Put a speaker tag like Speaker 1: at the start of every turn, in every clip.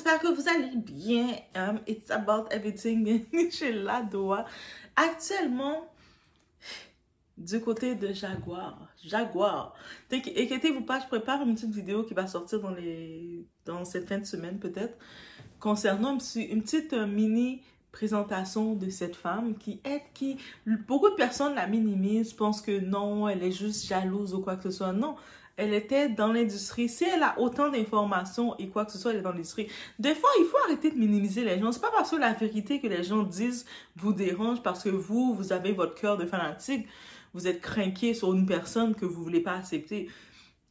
Speaker 1: j'espère que vous allez bien. It's about everything chez Ladoa. Actuellement, du côté de Jaguar. Inquiétez-vous pas, je prépare une petite vidéo qui va sortir dans cette fin de semaine peut-être, concernant une petite mini présentation de cette femme qui beaucoup de personnes la minimisent, pensent que non, elle est juste jalouse ou quoi que ce soit. Non, elle était dans l'industrie. Si elle a autant d'informations et quoi que ce soit, elle est dans l'industrie. Des fois, il faut arrêter de minimiser les gens. C'est pas parce que la vérité que les gens disent vous dérange, parce que vous avez votre cœur de fanatique, vous êtes craqué sur une personne que vous voulez pas accepter.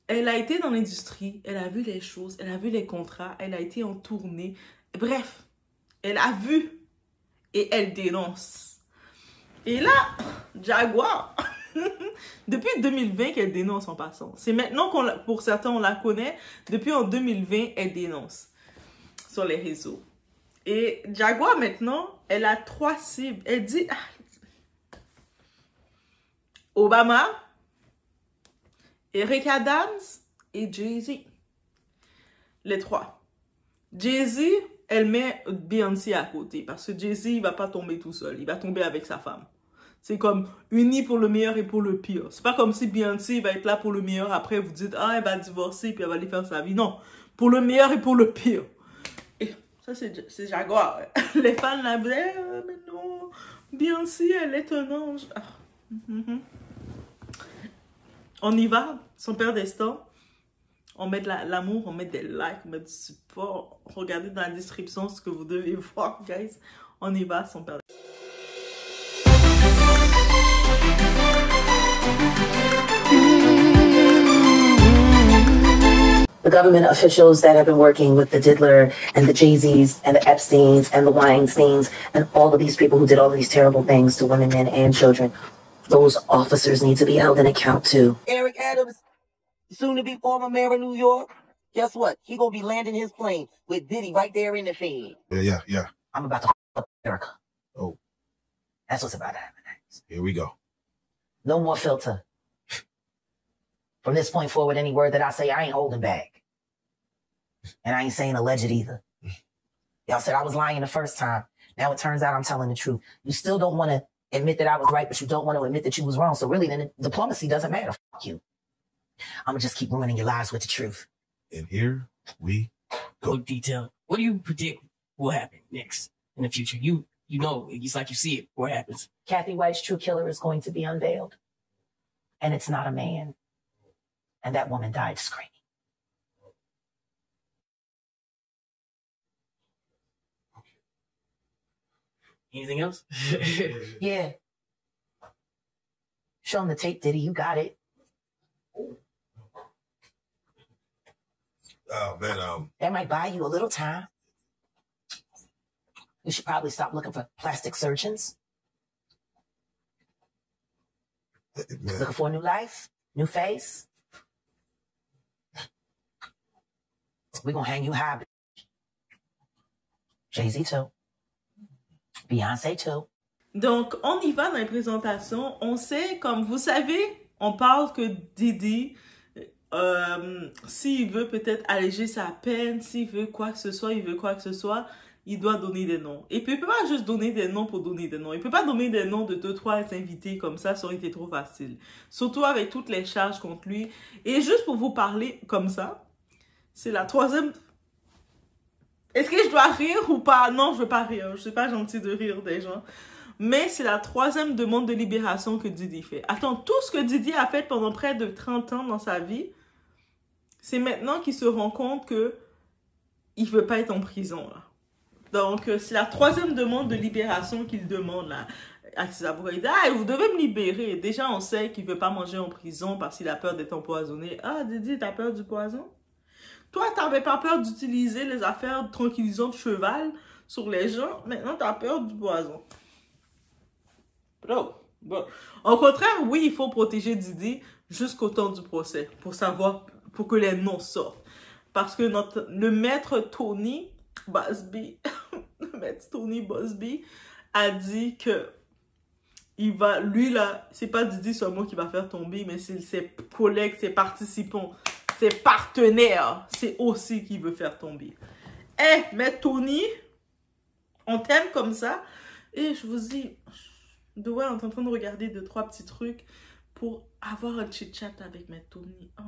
Speaker 1: Elle a été dans l'industrie, elle a vu les choses, elle a vu les contrats, elle a été en tournée. Bref, elle a vu et elle dénonce. Et là, Jaguar, depuis 2020 qu'elle dénonce en passant. C'est maintenant pour certains, on la connaît. Depuis en 2020, elle dénonce sur les réseaux. Et Jaguar, maintenant, elle a 3 cibles. Elle dit Obama, Eric Adams et Jay-Z. Les 3. Jay-Z, elle met Beyoncé à côté. Parce que Jay-Z, il va pas tomber tout seul. Il va tomber avec sa femme. C'est comme unis pour le meilleur et pour le pire. C'est pas comme si Beyoncé va être là pour le meilleur. Après, vous dites, elle va divorcer puis elle va aller faire sa vie. Non. Pour le meilleur et pour le pire. Et ça, c'est Jaguar. Les fans la disaient, mais non, Beyoncé, elle est un ange. On y va. Son père d'Estan. On met de l'amour, on met des likes, on met du support. Regardez dans la description ce que vous devez voir, guys. On y va, son père.
Speaker 2: The government officials that have been working with the Diddler and the Jay-Z's and the Epsteins and the Weinsteins and all of these people who did all of these terrible things to women, men, and children, those officers need to be held in account too.
Speaker 3: Eric Adams, soon to be former mayor of New York, guess what? He gonna be landing his plane with Diddy right there in the Fed.
Speaker 4: Yeah.
Speaker 2: I'm about to up America.
Speaker 4: Oh.
Speaker 2: That's what's about to happen next.
Speaker 4: Here we go.
Speaker 2: No more filter. From this point forward, any word that I say, I ain't holding back. And I ain't saying alleged either. Y'all said I was lying the first time. Now it turns out I'm telling the truth. You still don't want to admit that I was right, but you don't want to admit that you was wrong. So really, then diplomacy doesn't matter. Fuck you. I'm going to just keep ruining your lives with the truth.
Speaker 4: And here we go.
Speaker 5: Look detailed. What do you predict will happen next in the future? You know, it's like you see it. What happens?
Speaker 2: Kathy White's true killer is going to be unveiled. And it's not a man. And that woman died screaming.
Speaker 5: Anything else?
Speaker 2: Yeah. Show him the tape, Diddy. You got it.
Speaker 4: Oh, man,
Speaker 2: That might buy you a little time. You should probably stop looking for plastic surgeons.
Speaker 4: man.
Speaker 2: Looking for a new life, new face. We're going to hang you high. Jay-Z too. Beyoncé too.
Speaker 1: Donc, on y va dans les présentations. On sait, comme vous savez, on parle que Diddy, s'il veut peut-être alléger sa peine, s'il veut quoi que ce soit, il doit donner des noms. Et puis, il peut pas juste donner des noms pour donner des noms. Il peut pas donner des noms de 2-3 invités comme ça aurait été trop facile. Surtout avec toutes les charges contre lui. Et juste pour vous parler comme ça, c'est la 3e... Est-ce que je dois rire ou pas? Non, je veux pas rire. Je suis pas gentille de rire des gens. Mais c'est la 3e demande de libération que Diddy fait. Attends, tout ce que Diddy a fait pendant près de 30 ans dans sa vie, c'est maintenant qu'il se rend compte que il veut pas être en prison, là. Donc, c'est la 3e demande de libération qu'il demande, là, à ses avocats. Il dit, vous devez me libérer. Déjà, on sait qu'il veut pas manger en prison parce qu'il a peur d'être empoisonné. Diddy, t'as peur du poison? Toi, t'avais pas peur d'utiliser les affaires tranquillisantes cheval sur les gens. Maintenant, t'as peur du poison. Bro. Bon. Au contraire, oui, il faut protéger Diddy jusqu'au temps du procès pour que les noms sortent. Parce que le maître Tony Bosby, a dit que lui là, c'est pas Diddy seulement qui va faire tomber, mais c'est ses collègues, ses participants, ses partenaires, c'est aussi qui veut faire tomber. mais Tony, on t'aime comme ça. Et je vous dis, Doa est en train de regarder 2-3 petits trucs pour avoir un chit-chat avec Maître Tony. Oh,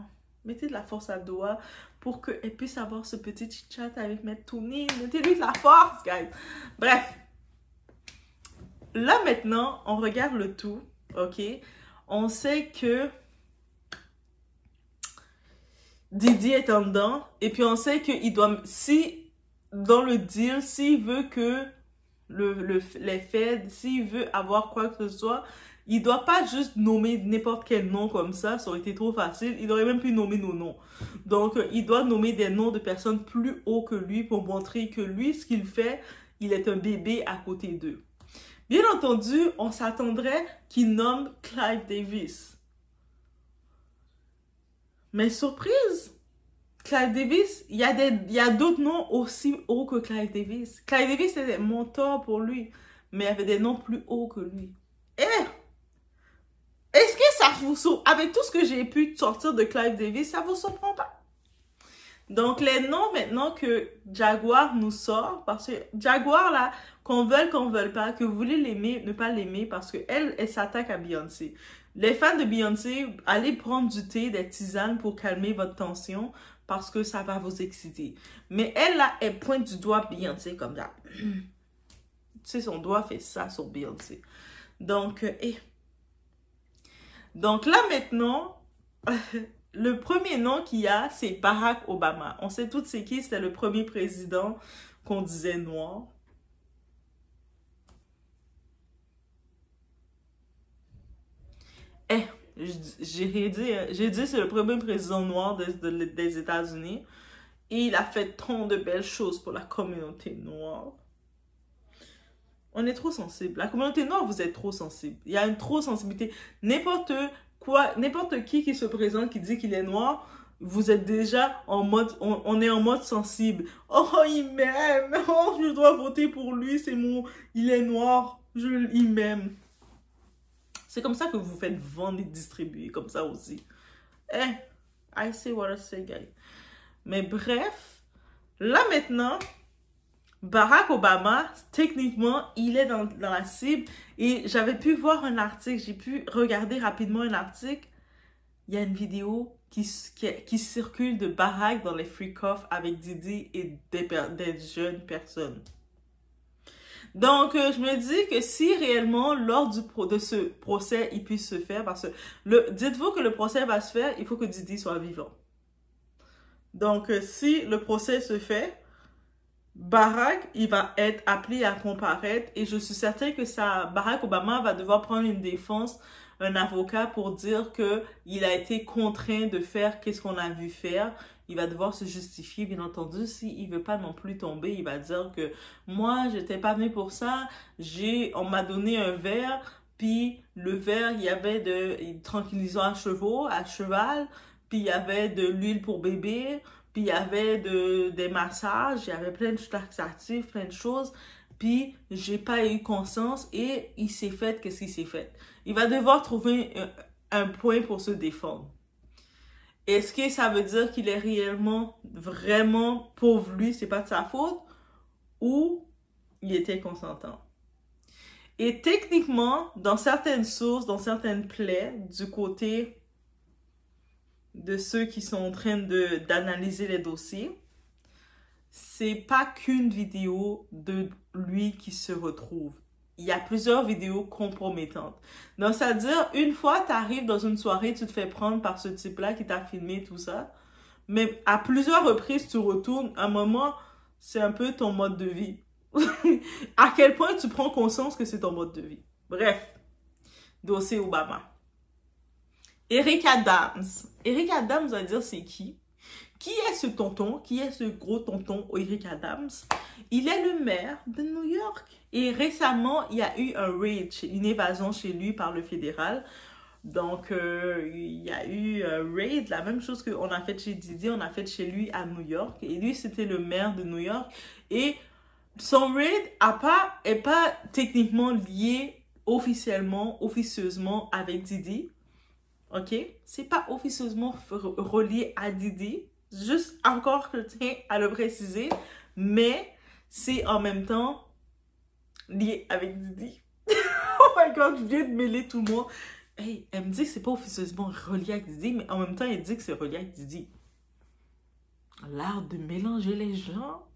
Speaker 1: mettez de la force à Doa pour qu'elle puisse avoir ce petit chit-chat avec Maître Tony. Mettez-lui de la force, guys. Bref. Là, maintenant, on regarde le tout, ok? On sait que Didi est en dedans. Et puis, on sait qu'il doit... Si, dans le deal, s'il veut que les Fed, s'il veut avoir quoi que ce soit, il doit pas juste nommer n'importe quel nom comme ça aurait été trop facile. Il aurait même pu nommer nos noms. Donc, il doit nommer des noms de personnes plus hauts que lui pour montrer que lui, ce qu'il fait, il est un bébé à côté d'eux. Bien entendu, on s'attendrait qu'il nomme Clive Davis. Mais surprise, Clive Davis, il y a d'autres noms aussi hauts que Clive Davis. Clive Davis était mentor pour lui, mais il y avait des noms plus hauts que lui. Est-ce que ça vous surprend? Avec tout ce que j'ai pu sortir de Clive Davis, ça vous surprend pas? Donc, les noms maintenant que Jaguar nous sort, parce que Jaguar, là, qu'on veuille pas, que vous voulez l'aimer, ne pas l'aimer, parce qu'elle s'attaque à Beyoncé. Les fans de Beyoncé, allez prendre du thé, des tisanes pour calmer votre tension, parce que ça va vous exciter. Mais elle, là, elle pointe du doigt Beyoncé comme ça. Tu sais, son doigt fait ça sur Beyoncé. Donc, Donc là, maintenant, le premier nom qu'il y a, c'est Barack Obama. On sait tous c'est qui, c'était le premier président qu'on disait noir. J'ai dit c'est le premier président noir des États-Unis. Et il a fait tant de belles choses pour la communauté noire. On est trop sensible. La communauté noire, vous êtes trop sensible. Il y a une trop sensibilité. N'importe qui se présente, qui dit qu'il est noir, vous êtes déjà en mode, on est en mode sensible. Oh, il m'aime. Oh, je dois voter pour lui. Il est noir. Il m'aime. C'est comme ça que vous faites vendre et distribuer, comme ça aussi. I say what I say, guys. Mais bref, là maintenant, Barack Obama, techniquement, il est dans la cible. Et j'avais pu voir un article, j'ai pu regarder rapidement un article. Il y a une vidéo qui circule de Barack dans les freak-off avec Didi et des jeunes personnes. Donc, je me dis que si réellement, lors de ce procès, il puisse se faire, parce que dites-vous que le procès va se faire, il faut que Didi soit vivant. Donc, si le procès se fait, Barack, il va être appelé à comparaître et je suis certaine que Barack Obama va devoir prendre une défense, un avocat pour dire qu'il a été contraint de faire qu'est-ce qu'on a vu faire. Il va devoir se justifier, bien entendu. S'il ne veut pas non plus tomber, il va dire que moi, je n'étais pas venu pour ça. On m'a donné un verre, puis le verre, il y avait de tranquillisant à cheval, puis il y avait de l'huile pour bébé, puis il y avait des massages, il y avait plein de laxatifs, plein de choses. Puis j'ai pas eu conscience et il s'est fait qu'est-ce qu'il s'est fait. Il va devoir trouver un point pour se défendre. Est-ce que ça veut dire qu'il est réellement, vraiment pauvre lui, c'est pas de sa faute? Ou il était consentant? Et techniquement, dans certaines sources, dans certaines plaies, du côté de ceux qui sont en train d'analyser les dossiers, c'est pas qu'une vidéo de lui qui se retrouve. Il y a plusieurs vidéos compromettantes. Donc, c'est-à-dire, une fois, tu arrives dans une soirée, tu te fais prendre par ce type-là qui t'a filmé, tout ça. Mais à plusieurs reprises, tu retournes. À un moment, c'est un peu ton mode de vie. À quel point tu prends conscience que c'est ton mode de vie. Bref, dossier Obama. Eric Adams. Eric Adams, on va dire c'est qui? Qui est ce tonton? Qui est ce gros tonton Eric Adams? Il est le maire de New York. Et récemment, il y a eu un raid, une évasion chez lui par le fédéral. Donc, il y a eu un raid, la même chose qu'on a fait chez Didi, on a fait chez lui à New York. Et lui, c'était le maire de New York. Et son raid est pas techniquement lié officieusement avec Didi. OK? C'est pas officieusement relié à Didi. Juste encore, je tiens à le préciser. mais c'est en même temps lié avec Didi. Oh my god, je viens de mêler tout le monde. Hey, elle me dit que c'est pas officieusement relié avec Didi, mais en même temps, elle dit que c'est relié avec Didi. L'art de mélanger les gens.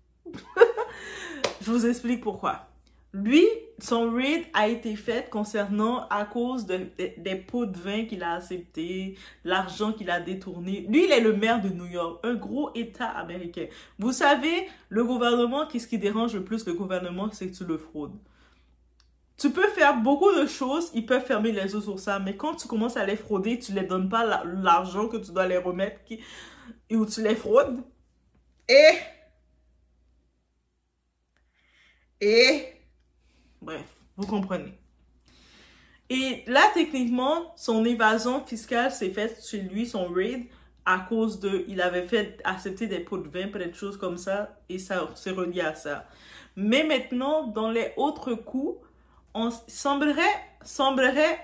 Speaker 1: Je vous explique pourquoi. Lui, son raid a été fait concernant à cause des pots de vin qu'il a acceptés, l'argent qu'il a détourné. Lui, il est le maire de New York, un gros État américain. Vous savez, le gouvernement, qu'est-ce qui dérange le plus le gouvernement, c'est que tu le fraudes. Tu peux faire beaucoup de choses, ils peuvent fermer les yeux sur ça, mais quand tu commences à les frauder, tu les donnes pas l'argent que tu dois les remettre, ou tu les fraudes. Bref, vous comprenez. Et là, techniquement, son évasion fiscale s'est faite chez lui, son raid, à cause de... Il avait fait accepter des pots de vin, plein de choses comme ça, et ça s'est relié à ça. Mais maintenant, dans les autres coups, on semblerait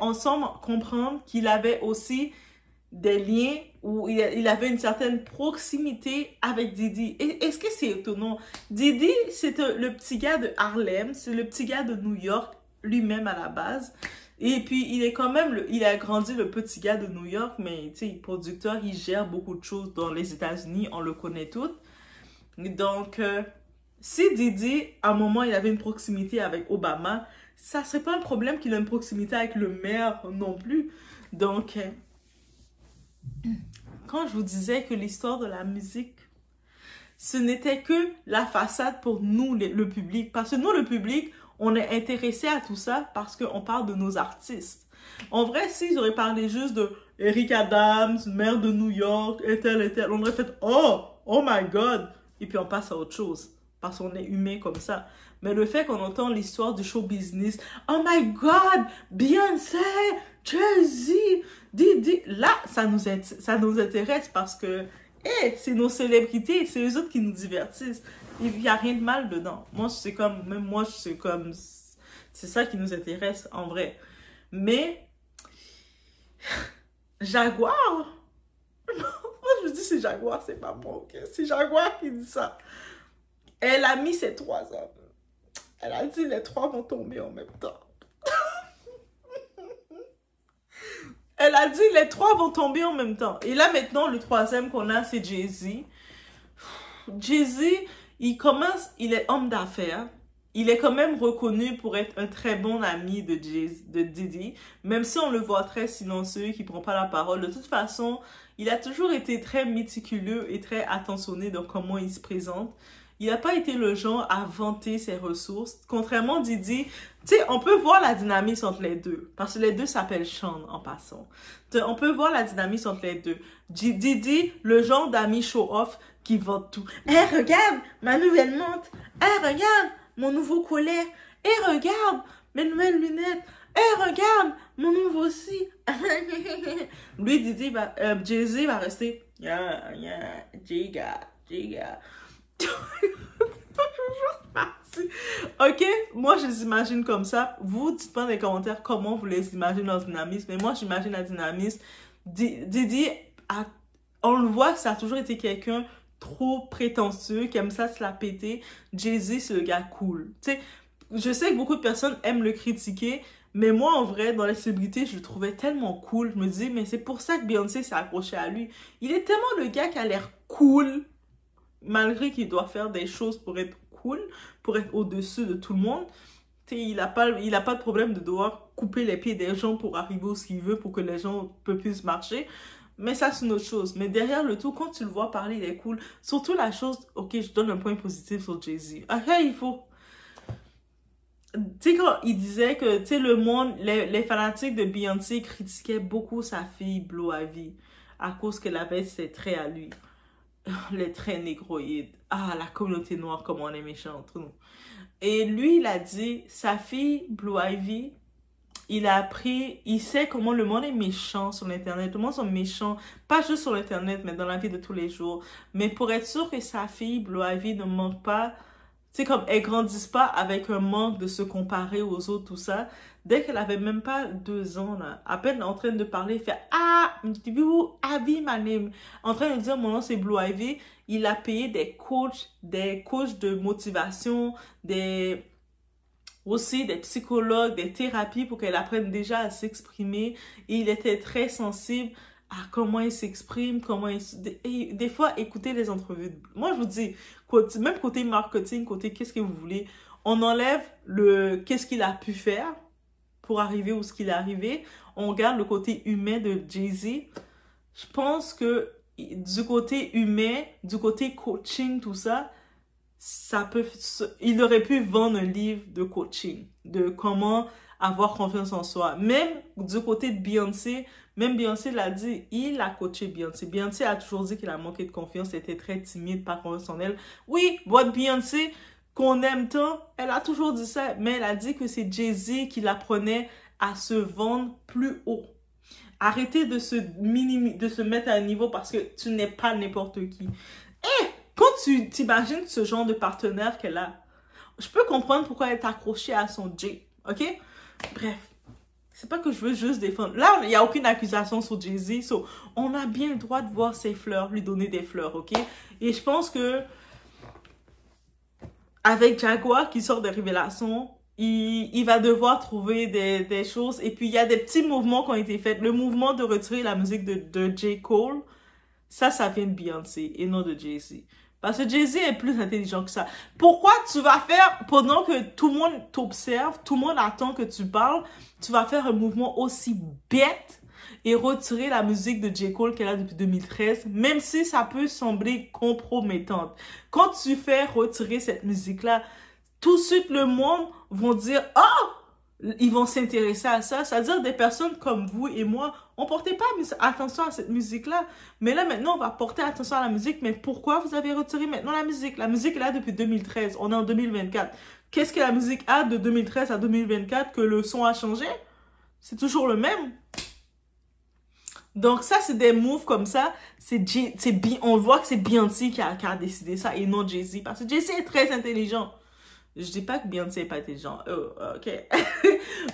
Speaker 1: comprendre qu'il avait aussi des liens où il avait une certaine proximité avec Didi. Est-ce que c'est étonnant? Didi, c'est le petit gars de Harlem, c'est le petit gars de New York, lui-même à la base. Et puis, il est quand même, il a grandi le petit gars de New York, mais tu sais, producteur, il gère beaucoup de choses dans les États-Unis, on le connaît tous. Donc, si Didi, à un moment, il avait une proximité avec Obama, ça serait pas un problème qu'il ait une proximité avec le maire non plus. Donc, quand je vous disais que l'histoire de la musique, ce n'était que la façade pour nous, le public. Parce que nous, le public, on est intéressé à tout ça parce qu'on parle de nos artistes. En vrai, s'ils auraient parlé juste de Eric Adams, maire de New York, et tel, on aurait fait « Oh my God !» Et puis on passe à autre chose. Parce qu'on est humain comme ça. Mais le fait qu'on entend l'histoire du show business, « Oh my God! Beyoncé! Jay-Z! Didi! » Là, ça nous intéresse parce que c'est nos célébrités, c'est eux autres qui nous divertissent. Il n'y a rien de mal dedans. Moi, c'est ça qui nous intéresse en vrai. Mais, Jaguar, moi je dis c'est Jaguar, c'est pas moi, ok? C'est Jaguar qui dit ça. Elle a mis ses 3 hommes. Elle a dit les 3 vont tomber en même temps. Elle a dit les 3 vont tomber en même temps. Et là maintenant, le 3e qu'on a, c'est Jay-Z. Jay-Z, il est homme d'affaires. Il est quand même reconnu pour être un très bon ami de Didi. Même si on le voit très silencieux, qui prend pas la parole. De toute façon, il a toujours été très méticuleux et très attentionné dans comment il se présente. Il n'a pas été le genre à vanter ses ressources. Contrairement à Didi, tu sais, on peut voir la dynamique entre les deux. Parce que les deux s'appellent Sean en passant. On peut voir la dynamique entre les deux. Didi, le genre d'ami show-off qui vante tout. « Hey, regarde ma nouvelle montre! Hey, regarde mon nouveau collet! Hey, regarde mes nouvelles lunettes! Hey, regarde mon nouveau ci! » Lui, Jay-Z va rester « Yeah, Giga. » Ok, moi je les imagine comme ça. Vous dites-moi dans les commentaires comment vous les imaginez dans le dynamisme. Mais moi j'imagine la dynamisme. Didi, on le voit, ça a toujours été quelqu'un trop prétentieux, qui aime ça se la péter. Jay-Z, c'est le gars cool. Tu sais, je sais que beaucoup de personnes aiment le critiquer, mais moi en vrai, dans les célébrités, je le trouvais tellement cool. Je me dis, mais c'est pour ça que Beyoncé s'est accrochée à lui. Il est tellement le gars qui a l'air cool, malgré qu'il doit faire des choses pour être cool, pour être au-dessus de tout le monde. Il n'a pas de problème de devoir couper les pieds des gens pour arriver où ce qu'il veut, pour que les gens puissent marcher. Mais ça, c'est une autre chose. Mais derrière le tout, quand tu le vois parler, il est cool. Surtout la chose, ok, je donne un point positif sur Jay-Z. Ok, il faut... Tu sais, quand il disait que, tu sais, le monde, les fanatiques de Beyoncé critiquaient beaucoup sa fille Blue Ivy à cause qu'elle avait ses traits à lui. Les traits négroïdes. Ah, la communauté noire, comment on est méchant entre nous. Et lui, il a dit, sa fille, Blue Ivy, il a appris, il sait comment le monde est méchant sur l'Internet. Tout le monde sont méchants, pas juste sur l'Internet, mais dans la vie de tous les jours. Mais pour être sûr que sa fille, Blue Ivy, ne manque pas c'est comme elles grandissent pas avec un manque de se comparer aux autres, tout ça. Dès qu'elle avait même pas 2 ans, là, à peine en train de parler, il fait ah, Blue Ivy, my name. En train de dire mon nom c'est Blue Ivy. Il a payé des coachs de motivation, aussi des psychologues, des thérapies pour qu'elle apprenne déjà à s'exprimer. Et il était très sensible à comment il s'exprime, et des fois, écoutez les entrevues. Moi, je vous dis, même côté marketing, côté qu'est-ce que vous voulez, on enlève qu'est-ce qu'il a pu faire pour arriver où ce qu'il est arrivé. On regarde le côté humain de Jay-Z. Je pense que du côté humain, du côté coaching, tout ça, il aurait pu vendre un livre de coaching, de comment avoir confiance en soi. Même du côté de Beyoncé, même Beyoncé l'a dit, il a coaché Beyoncé. Beyoncé a toujours dit qu'il a manqué de confiance, était très timide, pas confiance en elle. Oui, votre Beyoncé, qu'on aime tant, elle a toujours dit ça, mais elle a dit que c'est Jay-Z qui l'apprenait à se vendre plus haut. Arrêtez de se mettre à un niveau parce que tu n'es pas n'importe qui. Et quand tu t'imagines ce genre de partenaire qu'elle a, je peux comprendre pourquoi elle est accrochée à son Jay, ok? Bref, c'est pas que je veux juste défendre. Là, il n'y a aucune accusation sur Jay-Z, so, on a bien le droit de voir ses fleurs, lui donner des fleurs, ok? Et je pense que avec Jaguar qui sort des révélations, il va devoir trouver des choses. Et puis, il y a des petits mouvements qui ont été faits. Le mouvement de retirer la musique de J. Cole, ça vient de Beyoncé et non de Jay-Z. Parce que Jay-Z est plus intelligent que ça. Pourquoi tu vas faire, pendant que tout le monde t'observe, tout le monde attend que tu parles, tu vas faire un mouvement aussi bête et retirer la musique de J. Cole qu'elle a depuis 2013, même si ça peut sembler compromettante. Quand tu fais retirer cette musique-là, tout de suite le monde vont dire « Oh! » Ils vont s'intéresser à ça. C'est-à-dire des personnes comme vous et moi, on portait pas attention à cette musique-là. Mais là, maintenant, on va porter attention à la musique. Mais pourquoi vous avez retiré maintenant la musique? La musique est là depuis 2013. On est en 2024. Qu'est-ce que la musique a de 2013 à 2024 que le son a changé? C'est toujours le même. Donc ça, c'est des moves comme ça. On voit que c'est Beyoncé qui a décidé ça et non Jay-Z. Parce que Jay-Z est très intelligent. Je dis pas que Beyoncé n'est pas intelligent. Oh, ok.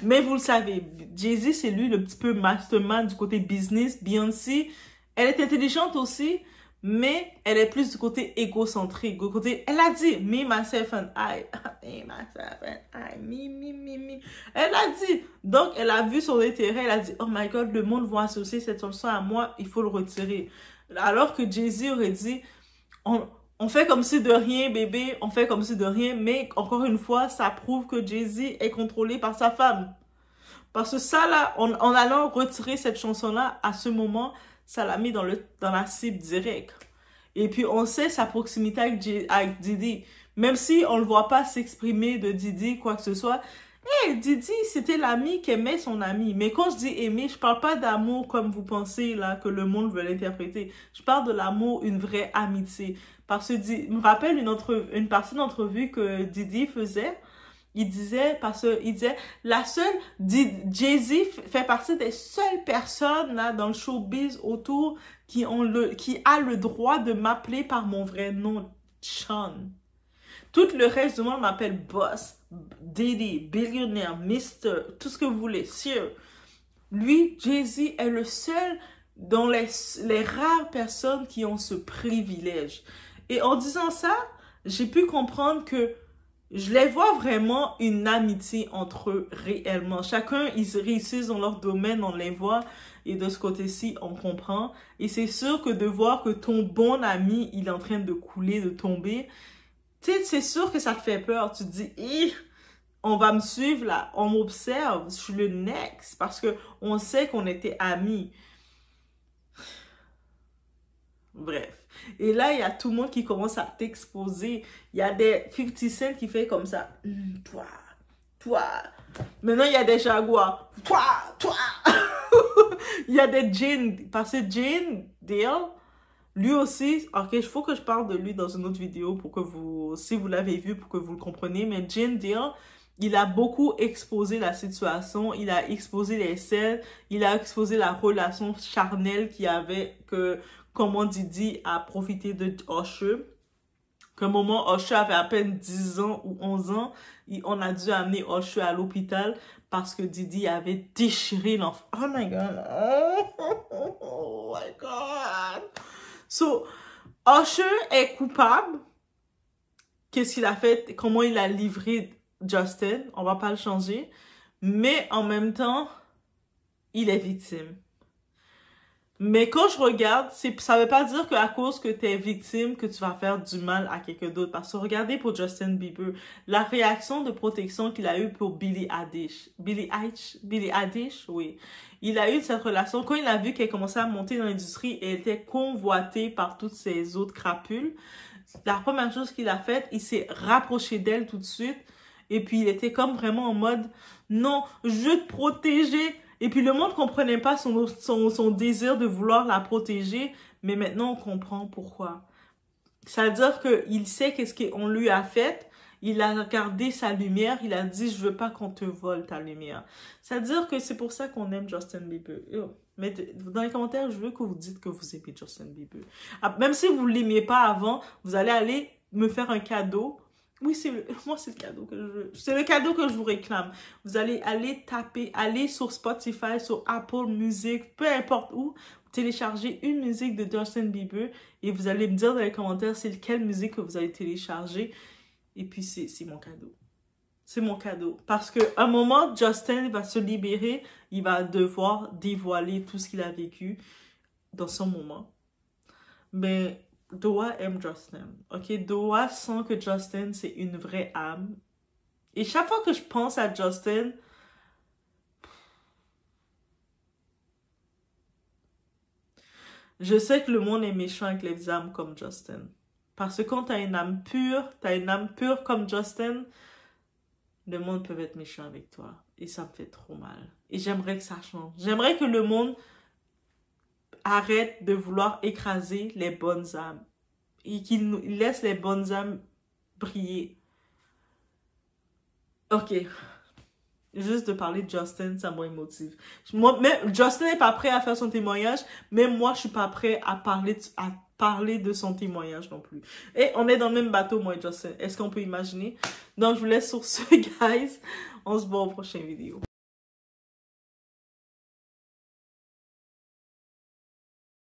Speaker 1: Mais vous le savez, Jay-Z, c'est lui le petit peu mastermind du côté business. Beyoncé, elle est intelligente aussi, mais elle est plus du côté égocentrique. Du côté, elle a dit, me, myself and I. Me, myself and I. Me. Elle a dit. Donc, elle a vu son intérêt. Elle a dit, oh my God, le monde va associer cette chanson à moi. Il faut le retirer. Alors que Jay-Z aurait dit, on fait comme si de rien, bébé, on fait comme si de rien, mais encore une fois, ça prouve que Jay-Z est contrôlé par sa femme. Parce que ça, là, en allant retirer cette chanson-là, à ce moment, ça l'a mis dans la cible directe. Et puis, on sait sa proximité avec Didi. Même si on ne le voit pas s'exprimer de Didi, quoi que ce soit, Didi, c'était l'ami qui aimait son ami. Mais quand je dis aimer, je parle pas d'amour comme vous pensez, là, que le monde veut l'interpréter. Je parle de l'amour, une vraie amitié. Parce que je me rappelle une partie d'entrevue que Didi faisait. Il disait, Jay-Z fait partie des seules personnes, là, dans le showbiz autour, qui a le droit de m'appeler par mon vrai nom, Sean. Tout le reste du monde m'appelle Boss, Diddy, Billionaire, Mister, tout ce que vous voulez, Sir. Lui, Jay-Z, est le seul dans les rares personnes qui ont ce privilège. Et en disant ça, j'ai pu comprendre que je les vois vraiment une amitié entre eux réellement. Chacun, ils réussissent dans leur domaine, on les voit. Et de ce côté-ci, on comprend. Et c'est sûr que de voir que ton bon ami, il est en train de couler, de tomber, tu sais, c'est sûr que ça te fait peur. Tu te dis, on va me suivre là, on m'observe, je suis le next. Parce que on sait qu'on était amis. Bref. Et là, il y a tout le monde qui commence à t'exposer. Il y a des 50 Cent qui fait comme ça. Toi. Maintenant, il y a des Jaguars. Toi. Il y a des Jean. Parce que Jean Deal, lui aussi, ok, il faut que je parle de lui dans une autre vidéo pour que vous, si vous l'avez vu, pour que vous le compreniez. Mais Jean Deal, il a beaucoup exposé la situation. Il a exposé les scènes. Il a exposé la relation charnelle qu'il y avait, comment Didi a profité de Usher, Un moment, Usher avait à peine 10 ans ou 11 ans. On a dû amener Usher à l'hôpital parce que Diddy avait déchiré l'enfant. Oh my God. Oh my God. So, Usher est coupable. Qu'est-ce qu'il a fait? Comment il a livré Justin? On va pas le changer. Mais en même temps, il est victime. Mais quand je regarde, ça veut pas dire qu'à cause que tu es victime, que tu vas faire du mal à quelqu'un d'autre. Parce que regardez pour Justin Bieber, la réaction de protection qu'il a eue pour Billie Eilish. Billie Eilish, oui. Il a eu cette relation, quand il a vu qu'elle commençait à monter dans l'industrie et elle était convoitée par toutes ces autres crapules, la première chose qu'il a faite, il s'est rapproché d'elle tout de suite. Et puis il était comme vraiment en mode, non, je veux te protéger. Et puis le monde comprenait pas son désir de vouloir la protéger, mais maintenant on comprend pourquoi. C'est-à-dire qu'il sait qu'est-ce qu'on lui a fait, il a regardé sa lumière, il a dit « je veux pas qu'on te vole ta lumière ». C'est-à-dire que c'est pour ça qu'on aime Justin Bieber. Mais dans les commentaires, je veux que vous dites que vous aimez Justin Bieber. Même si vous ne l'aimiez pas avant, vous allez aller me faire un cadeau. Oui, moi, c'est le cadeau que je veux. C'est le cadeau que je vous réclame. Vous allez aller taper, aller sur Spotify, sur Apple Music, peu importe où, télécharger une musique de Justin Bieber et vous allez me dire dans les commentaires c'est quelle musique que vous avez téléchargée. Et puis, c'est mon cadeau. C'est mon cadeau. Parce qu'à un moment, Justin va se libérer, il va devoir dévoiler tout ce qu'il a vécu dans son moment. Mais Doa aime Justin, ok? Doa sent que Justin, c'est une vraie âme. Et chaque fois que je pense à Justin, je sais que le monde est méchant avec les âmes comme Justin. Parce que quand t'as une âme pure comme Justin, le monde peut être méchant avec toi. Et ça me fait trop mal. Et j'aimerais que ça change. J'aimerais que le monde arrête de vouloir écraser les bonnes âmes. Et qu'il nous laisse les bonnes âmes briller. Ok. Juste de parler de Justin, ça m'émotive. Justin n'est pas prêt à faire son témoignage, mais moi, je suis pas prêt à parler de son témoignage non plus. Et on est dans le même bateau, moi et Justin. Est-ce qu'on peut imaginer? Donc, je vous laisse sur ce, guys. On se voit aux prochaines vidéos.